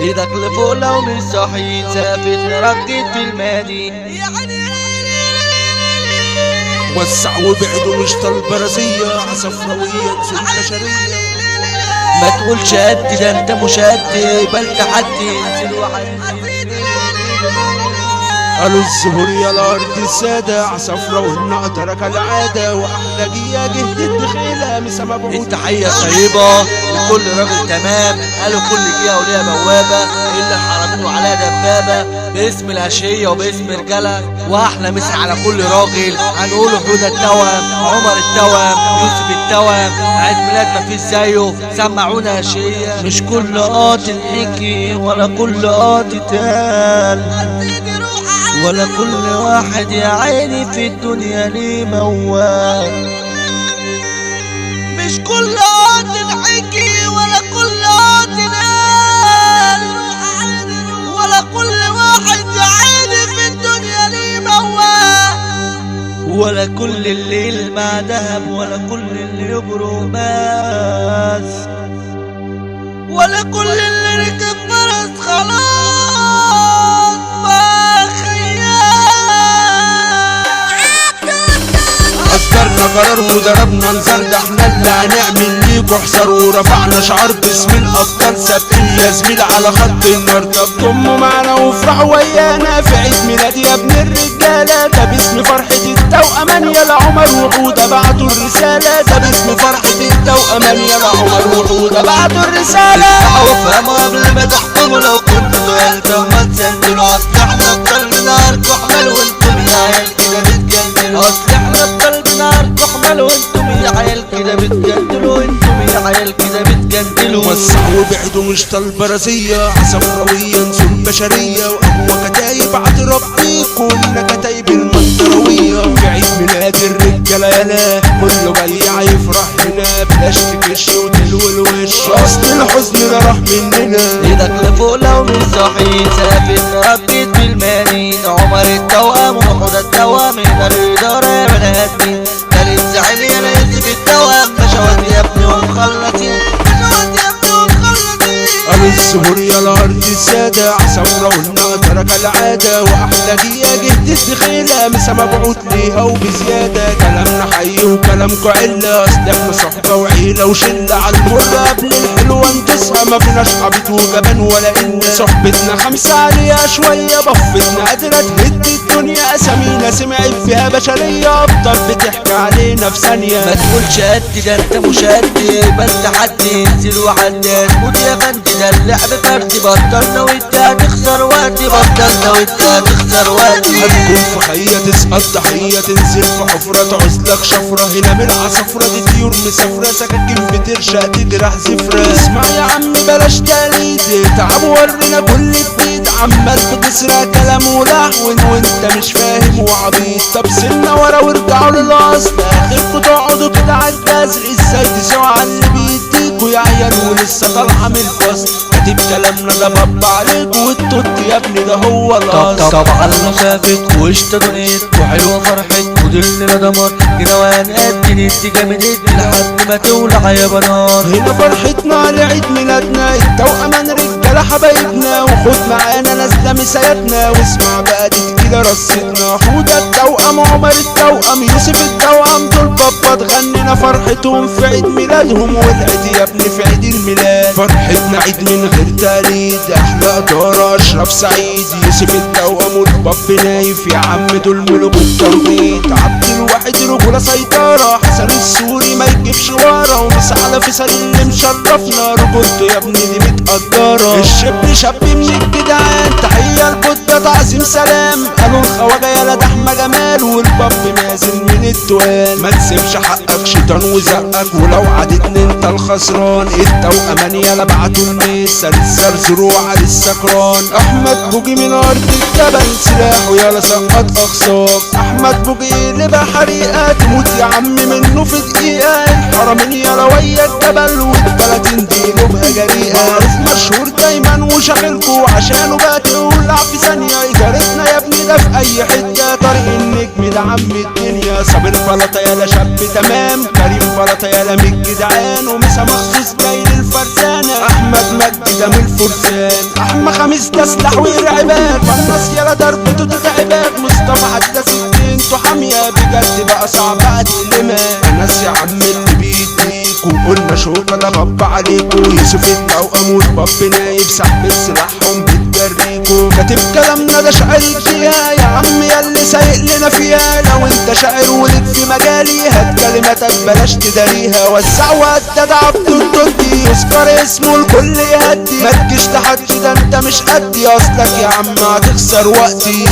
ايدك لفوق لو مش صاحي سافت نركز في المادي وسع وبعدوا مش طالبرازية عصفراوية نسوا البشرية. ما تقولش قد ده انت مش قد بل تحدي انزل وحد. قالوا الزهور يا الارض السادة عصفرة والنقطة كالعادة واحلى جيه جهد الدخيلة بسبب التحية طيبة لكل راجل تمام. قالوا كل جهة وليها بوابة اللي حرمته عليها دبابة باسم الاشية وباسم رجالة. واحلى مسا على كل راجل هنقوله حودة التوام عمر التوام يوسف التوام عيد ميلاد مفيش زيه سمعونا اشية. مش كل قاطن حكي ولا كل قاطن تال ولا كل واحد يا عيني في الدنيا ليه موال. مش كل قاطن حكي ولا كل قاطن قال ولا كل واحد يا عيني في الدنيا ليه موال. ولا كل الليل مع دهب ولا كل اللي يبرق ماس ولا كل اللي ركب فرس خلاص ما خيال. أصدرنا قرار وضربنا نزار ده احنا اللي هنعمل ليكوا حصار ورفعنا شعار باسم الأبطال ثابتين يا زميل على خط النار. طب ضموا معانا وافرحوا ويانا في عيد ميلاد يا ابن الرجالة ده باسم فرحة التوأمان يا لعمر وحودة بعتوا الرسالة ده باسم فرحة التوأمان يا لعمر وحودة بعتوا الرسالة. وافهموا قبل ما تحكموا لو كنتوا عيلة وما تسندلوا أصل احنا بقلبنا عركوا حمل وانتم يا عيال كده بتجندلوا. أصل احنا بقلبنا عركوا حمل وانتم يا عيال كده بتجندلوا انتم يا عيال كده بتجندلوا. وسعوا وبعدوا مش طالبرازية عصفراوية نسوا البشرية وأقوى كتايب عد ربيكم كتايب المنطروية. في عيد ميلاد الرجالة يالا كله جاي يفرح هنا بلاش تكش وتلوي الوش أصل الحزن ده راح مننا. ايدك لفوق لو مش صاحي سافت ربيت بالمانين عمر التوأم وحودة التوأم ده الإدارة يا بني آدمين ده الانزعال يا يوسف التوأم بشوات يا ابني ومخلصين بشوات يا ابني ومخلصين. قالوا الزهور يا الارض السادة عصفرة والنقطة كالعادة واحلى جيه جهد الدخيلة مسا مبعوث ليها وبزيادة. كلامنا حي وكلامكوا علة اصل احنا صحبة وعيلة وشلة عالمرة قبل الحلوة ندوسها ما فيناش عبيط وجبان ولا ان صحبتنا خمسة عليها شوية بفتنا قادرة تهد الدنيا اسامينا سمعت فيها بشرية ابطال بتحكي علينا في ثانية. ما تقولش قد ده انت مش قد بل تحدي انزل وحداد موت يا فندي ده اللعب فردي بطلنا وانت هتخسر وقتي بطلنا وانت هتخسر وقتي. هتكون في حية تسقط ضحية تنزل في حفرة تعوزلك شفرة هنا من العصفرة دي طيور مسافرة سكاكين بترشق تجرح زفرة. اسمع يا عم بلاش تقليد تعب ورينا كل جديد عمال بتسرق كلام ولحن وانت مش فاهم وعبيط. طب سيبنا ورا وارجعوا للاصل اخركوا تقعدوا كده عالجزر ازاي تسعوا على اللي بيديكوا يا عيال ولسه طالعة من الفصل كاتب كلامنا ده باب عليكوا والتوت يا ابني ده هو الاصل. طبعا مسافت وقشطة دنيت وحلوة فرحت ودلنا دمر هنا وهنقد ندي جامد ادي لحد ما تولع يا بنار. هنا فرحتنا لعيد ميلادنا التوأمان رجالة حبايبنا وخد معانا نازلة مساياتنا واسمع بقى دي كده رصتنا حودة التوأم عمر التوأم يوسف التوأم دول بابا غنينا فرحتهم في عيد ميلادهم والعيد يا ابني في عيد الميلاد. فرحتنا عيد من غير تقليد احلى ادارة اشرف سعيد يوسف التوأم والباب نايف يا عم دول ملوك التوقيت. عبد الواحد رجولة سيطرة حسن السوري ما يجيبش ورا ومس على فيصل اللي مشرفنا رجولته يا ابني دي متقدرة. الشاب شاب من الجدعان تحية البودة تعظيم سلام قالوا الخواجة يالا ده احمى جمال والباب مازن من التوال. ما تسيبش حقك شيطان وزقك ولو عدتني انت الخسران. التوأمان يالا بعتوا الميسة للزرزروع للسكران. احمد بوجي من ارض الجبل سلاحه يالا سقط اخصاف. احمد بوجي اللي بحريقة تموت يا عم منه في دقيقة. الحرمين يالا ويا الجبل والبلد دينه بها جريئة. معروف مشهور دايما وشاغلكوا عشانه بقى تولع في ثانية. إدارتنا يا ابني ده في اي حتة طريق النجم ده عم الدنيا. صابر فلطة يالا شاب تمام كريم فلطة يالا من الجدعان ومسا مخصوص جاي للفرسانة. احمد مجدي قدام الفرسان. احمى خميس ده سلاح ويرعبك والناس يلا ضربته تتعبك. مصطفى عدى 60 حامية بجد بقى صعب اتقلمك. ناس يا عم اللي بيديك وقلنا شوكة ده غب عليكو. يوسف التوأم والباب نايب سحب سلاحهم بتجريكو. كاتب كلامنا ده شعر فيها يا عم ياللي سايق لنا فيها. لو انت شاعر ولد في مجالي هات كلماتك بلاش تداريها. وسع وقت ده عبد التوتي يذكر اسمه الكل يهدي. ما تجيش تحدي ده انت مش قدي. اصلك يا عم هتخسر وقتي.